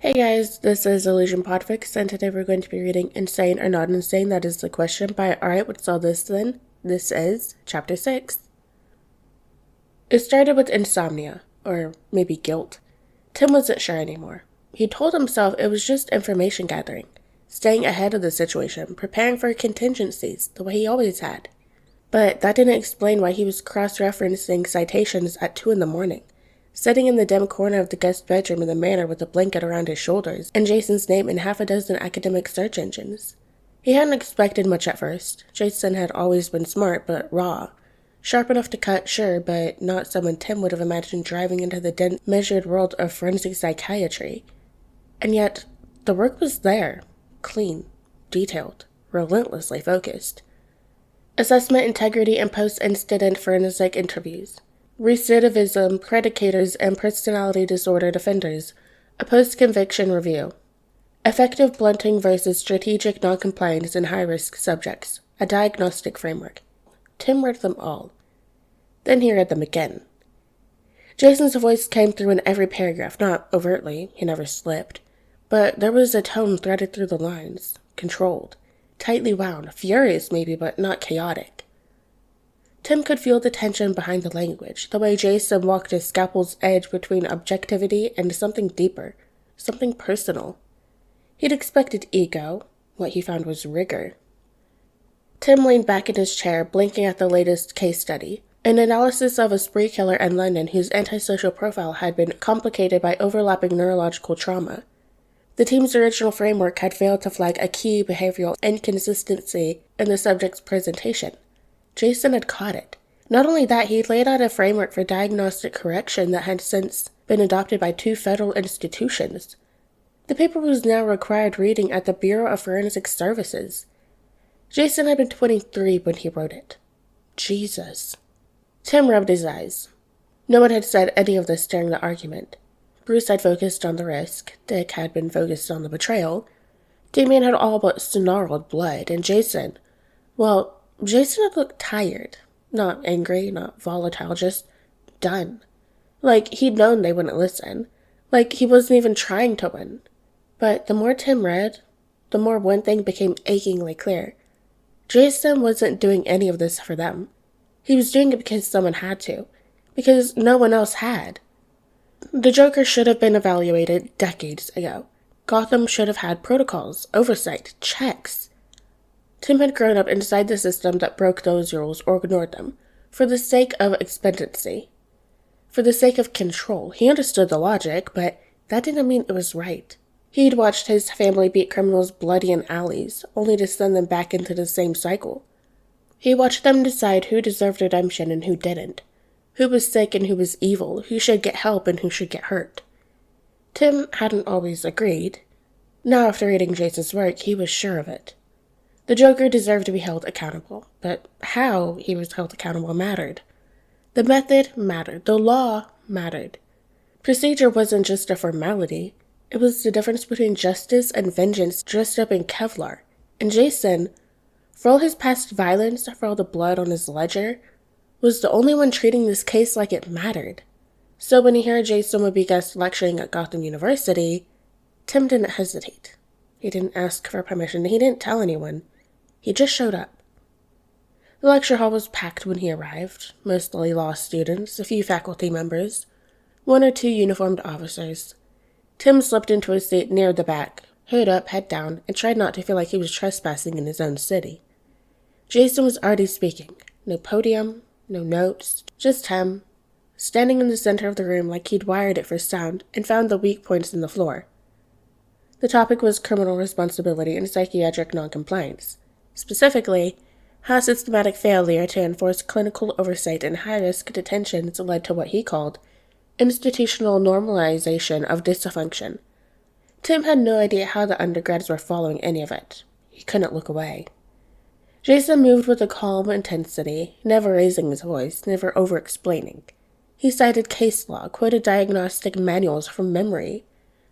Hey guys, this is Illusion PODFIC, and today we're going to be reading Insane or Not Insane, That Is the Question by Alright, What's All This Then? This is Chapter 6. It started with insomnia, or maybe guilt. Tim wasn't sure anymore. He told himself it was just information gathering, staying ahead of the situation, preparing for contingencies, the way he always had. But that didn't explain why he was cross-referencing citations at 2 in the morning. Sitting in the dim corner of the guest bedroom in the manor with a blanket around his shoulders, and Jason's name in half a dozen academic search engines. He hadn't expected much at first. Jason had always been smart, but raw. Sharp enough to cut, sure, but not someone Tim would have imagined driving into the dense, measured world of forensic psychiatry. And yet, the work was there. Clean, detailed, relentlessly focused. Assessment integrity and post-incident forensic interviews. Recidivism, predicators, and personality disorder defenders, a post-conviction review. Effective blunting versus strategic noncompliance in high-risk subjects, a diagnostic framework. Tim read them all. Then he read them again. Jason's voice came through in every paragraph, not overtly, he never slipped, but there was a tone threaded through the lines, controlled, tightly wound, furious maybe, but not chaotic. Tim could feel the tension behind the language, the way Jason walked his scalpel's edge between objectivity and something deeper, something personal. He'd expected ego. What he found was rigor. Tim leaned back in his chair, blinking at the latest case study, an analysis of a spree killer in London whose antisocial profile had been complicated by overlapping neurological trauma. The team's original framework had failed to flag a key behavioral inconsistency in the subject's presentation. Jason had caught it. Not only that, he'd laid out a framework for diagnostic correction that had since been adopted by 2 federal institutions. The paper was now required reading at the Bureau of Forensic Services. Jason had been 23 when he wrote it. Jesus. Tim rubbed his eyes. No one had said any of this during the argument. Bruce had focused on the risk. Dick had been focused on the betrayal. Damien had all but snarled blood, and Jason had looked tired. Not angry, not volatile, just done. Like he'd known they wouldn't listen. Like he wasn't even trying to win. But the more Tim read, the more one thing became achingly clear. Jason wasn't doing any of this for them. He was doing it because someone had to. Because no one else had. The Joker should have been evaluated decades ago. Gotham should have had protocols, oversight, checks. Tim had grown up inside the system that broke those rules or ignored them, for the sake of expediency. For the sake of control. He understood the logic, but that didn't mean it was right. He'd watched his family beat criminals bloody in alleys, only to send them back into the same cycle. He watched them decide who deserved redemption and who didn't, who was sick and who was evil, who should get help and who should get hurt. Tim hadn't always agreed. Now, after reading Jason's work, he was sure of it. The Joker deserved to be held accountable, but how he was held accountable mattered. The method mattered. The law mattered. Procedure wasn't just a formality. It was the difference between justice and vengeance dressed up in Kevlar. And Jason, for all his past violence, for all the blood on his ledger, was the only one treating this case like it mattered. So when he heard Jason would be guest lecturing at Gotham University, Tim didn't hesitate. He didn't ask for permission. He didn't tell anyone. He just showed up. The lecture hall was packed when he arrived, mostly law students, a few faculty members, 1 or 2 uniformed officers. Tim slipped into a seat near the back, hood up, head down, and tried not to feel like he was trespassing in his own city. Jason was already speaking. No podium, no notes, just him, standing in the center of the room like he'd wired it for sound and found the weak points in the floor. The topic was criminal responsibility and psychiatric noncompliance. Specifically, how systematic failure to enforce clinical oversight in high-risk detentions led to what he called institutional normalization of dysfunction. Tim had no idea how the undergrads were following any of it. He couldn't look away. Jason moved with a calm intensity, never raising his voice, never over-explaining. He cited case law, quoted diagnostic manuals from memory,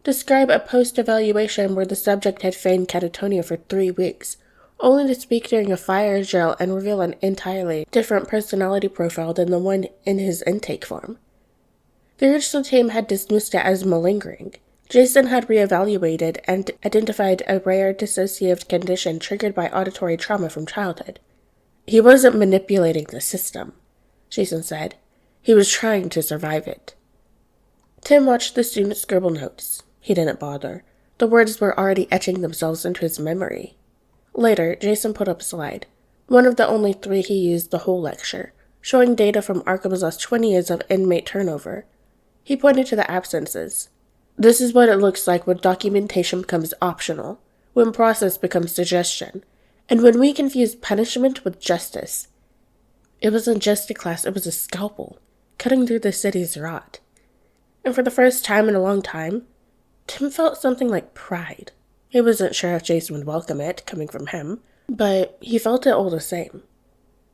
described a post-evaluation where the subject had feigned catatonia for 3 weeks, only to speak during a fire drill and reveal an entirely different personality profile than the one in his intake form. The original team had dismissed it as malingering, Jason had reevaluated and identified a rare dissociative condition triggered by auditory trauma from childhood. He wasn't manipulating the system, Jason said. He was trying to survive it. Tim watched the student scribble notes. He didn't bother. The words were already etching themselves into his memory. Later, Jason put up a slide, one of the only 3 he used the whole lecture, showing data from Arkham's last 20 years of inmate turnover. He pointed to the absences. This is what it looks like when documentation becomes optional, when process becomes suggestion, and when we confuse punishment with justice. It wasn't just a class, it was a scalpel, cutting through the city's rot. And for the first time in a long time, Tim felt something like pride. He wasn't sure if Jason would welcome it, coming from him, but he felt it all the same.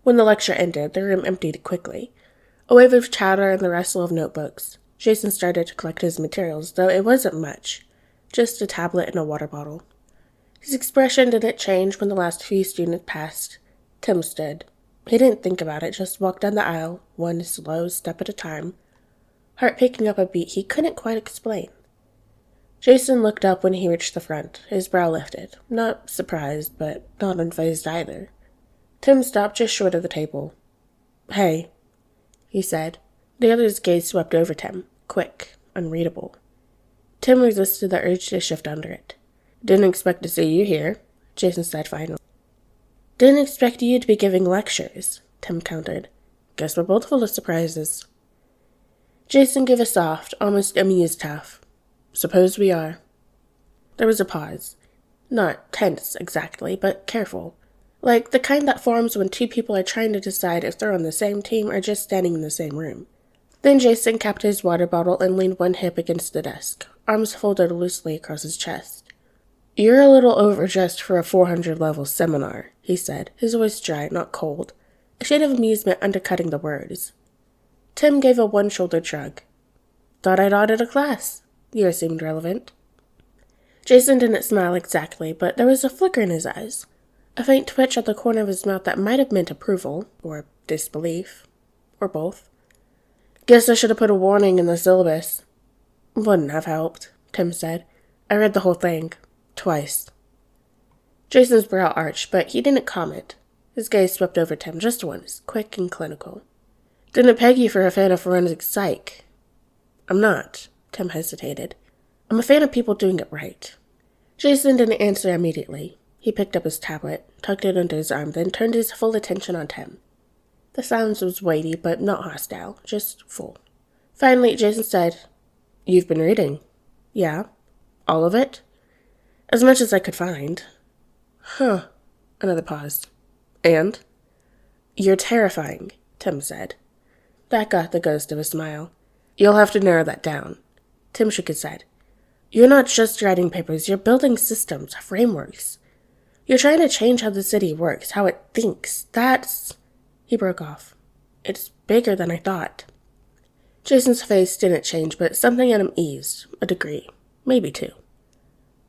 When the lecture ended, the room emptied quickly. A wave of chatter and the rustle of notebooks. Jason started to collect his materials, though it wasn't much. Just a tablet and a water bottle. His expression didn't change when the last few students passed. Tim stood. He didn't think about it, just walked down the aisle, one slow step at a time, heart picking up a beat he couldn't quite explain. Jason looked up when he reached the front, his brow lifted, not surprised, but not unfazed either. Tim stopped just short of the table. "Hey," he said. The other's gaze swept over Tim, quick, unreadable. Tim resisted the urge to shift under it. "Didn't expect to see you here," Jason said finally. "Didn't expect you to be giving lectures," Tim countered. "Guess we're both full of surprises." Jason gave a soft, almost amused huff. "Suppose we are." There was a pause. Not tense, exactly, but careful. Like the kind that forms when 2 people are trying to decide if they're on the same team or just standing in the same room. Then Jason capped his water bottle and leaned one hip against the desk, arms folded loosely across his chest. "You're a little overdressed for a 400-level seminar," he said, his voice dry, not cold, a shade of amusement undercutting the words. Tim gave a one-shouldered shrug. "Thought I'd audit a class." The year seemed relevant. Jason didn't smile exactly, but there was a flicker in his eyes, a faint twitch at the corner of his mouth that might have meant approval, or disbelief, or both. "Guess I should have put a warning in the syllabus." "Wouldn't have helped," Tim said. "I read the whole thing. Twice." Jason's brow arched, but he didn't comment. His gaze swept over Tim just once, quick and clinical. "Didn't peg you for a fan of forensic psych." "I'm not," Tim hesitated. "I'm a fan of people doing it right." Jason didn't answer immediately. He picked up his tablet, tucked it under his arm, then turned his full attention on Tim. The silence was weighty, but not hostile, just full. Finally, Jason said, "You've been reading." "Yeah." "All of it?" "As much as I could find." "Huh." Another pause. "And?" "You're terrifying," Tim said. That got the ghost of a smile. "You'll have to narrow that down." Tim shook his head. "You're not just writing papers, you're building systems, frameworks. You're trying to change how the city works, how it thinks. That's—" He broke off. "It's bigger than I thought." Jason's face didn't change, but something in him eased, a degree, maybe 2.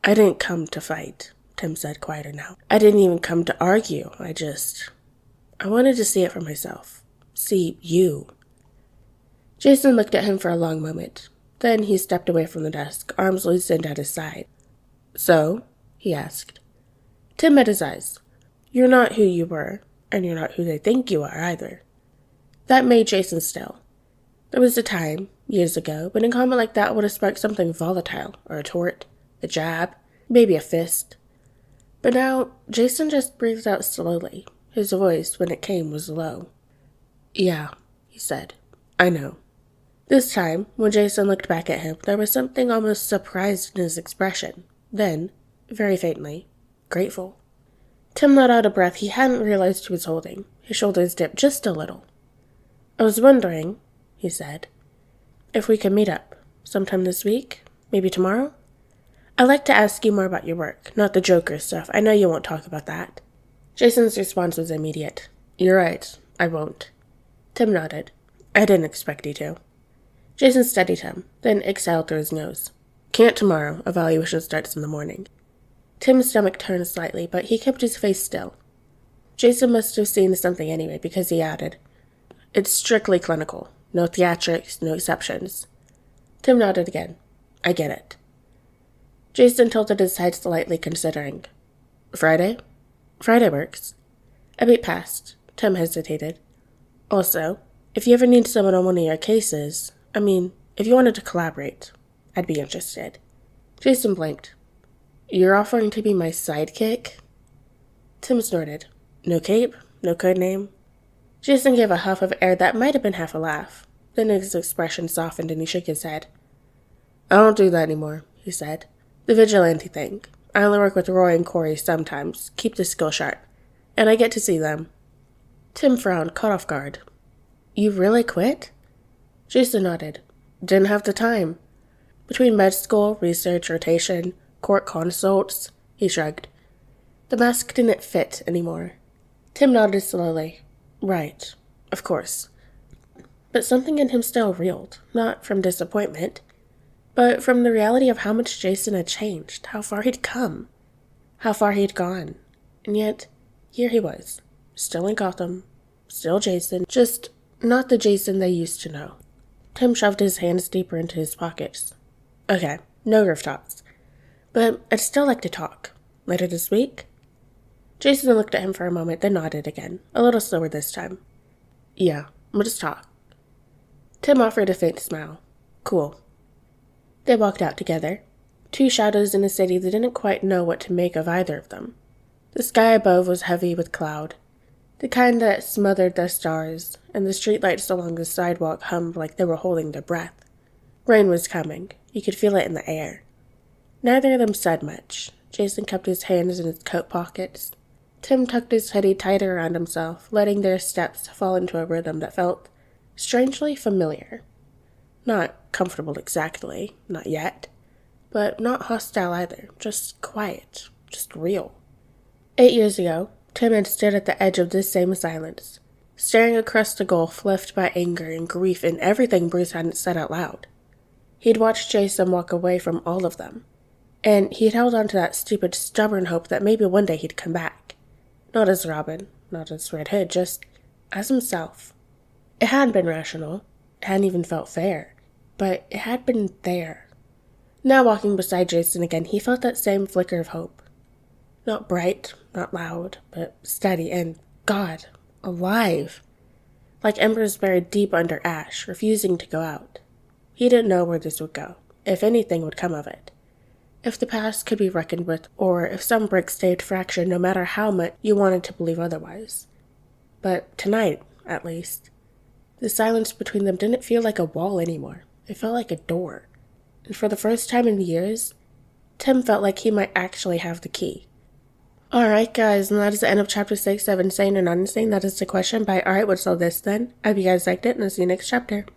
"I didn't come to fight," Tim said, quieter now. "I didn't even come to argue. I wanted to see it for myself. See you." Jason looked at him for a long moment. Then he stepped away from the desk, arms loosened at his side. "So?" he asked. Tim met his eyes. "You're not who you were, and you're not who they think you are either." That made Jason still. There was a time, years ago, when a comment like that would have sparked something volatile, or a tort, a jab, maybe a fist. But now, Jason just breathed out slowly. His voice, when it came, was low. "Yeah," he said. "I know." This time, when Jason looked back at him, there was something almost surprised in his expression. Then, very faintly, grateful. Tim let out a breath he hadn't realized he was holding. His shoulders dipped just a little. "I was wondering," he said, "if we could meet up sometime this week, maybe tomorrow? I'd like to ask you more about your work, not the Joker stuff. I know you won't talk about that." Jason's response was immediate. "You're right, I won't." Tim nodded. "I didn't expect you to." Jason studied him, then exhaled through his nose. "Can't tomorrow. Evaluation starts in the morning." Tim's stomach turned slightly, but he kept his face still. Jason must have seen something anyway, because he added, "It's strictly clinical. No theatrics, no exceptions." Tim nodded again. "I get it." Jason tilted his head slightly, considering. Friday? Friday works. A beat passed. Tim hesitated. Also, if you ever need someone on one of your cases, if you wanted to collaborate, I'd be interested. Jason blinked. You're offering to be my sidekick? Tim snorted. No cape? No code name? Jason gave a huff of air that might have been half a laugh. Then his expression softened and he shook his head. I don't do that anymore, he said. The vigilante thing. I only work with Roy and Corey sometimes, keep the skill sharp, and I get to see them. Tim frowned, caught off guard. You really quit? Jason nodded. Didn't have the time. Between med school, research, rotation, court consults, he shrugged. The mask didn't fit anymore. Tim nodded slowly. Right, of course. But something in him still reeled, not from disappointment, but from the reality of how much Jason had changed, how far he'd come, how far he'd gone. And yet, here he was, still in Gotham, still Jason, just not the Jason they used to know. Tim shoved his hands deeper into his pockets. Okay, no rooftops. But I'd still like to talk. Later this week? Jason looked at him for a moment, then nodded again, a little slower this time. Yeah, we'll just talk. Tim offered a faint smile. Cool. They walked out together, two shadows in a city that didn't quite know what to make of either of them. The sky above was heavy with cloud, the kind that smothered the stars, and the streetlights along the sidewalk hummed like they were holding their breath. Rain was coming. You could feel it in the air. Neither of them said much. Jason kept his hands in his coat pockets. Tim tucked his hoodie tighter around himself, letting their steps fall into a rhythm that felt strangely familiar. Not comfortable exactly, not yet, but not hostile either, just quiet, just real. 8 years ago, Tim had stood at the edge of this same silence, staring across the gulf left by anger and grief and everything Bruce hadn't said out loud. He'd watched Jason walk away from all of them, and he'd held on to that stupid, stubborn hope that maybe one day he'd come back. Not as Robin, not as Red Hood, just as himself. It hadn't been rational, it hadn't even felt fair, but it had been there. Now walking beside Jason again, he felt that same flicker of hope. Not bright, not loud, but steady and, God, alive. Like embers buried deep under ash, refusing to go out. He didn't know where this would go, if anything would come of it. If the past could be reckoned with, or if some brick stayed fractured no matter how much you wanted to believe otherwise. But tonight, at least, the silence between them didn't feel like a wall anymore. It felt like a door. And for the first time in years, Tim felt like he might actually have the key. Alright guys, and that is the end of chapter 6 of Insane or Not Insane. That is the question by Alright, what's all this then? I hope you guys liked it, and I'll see you next chapter.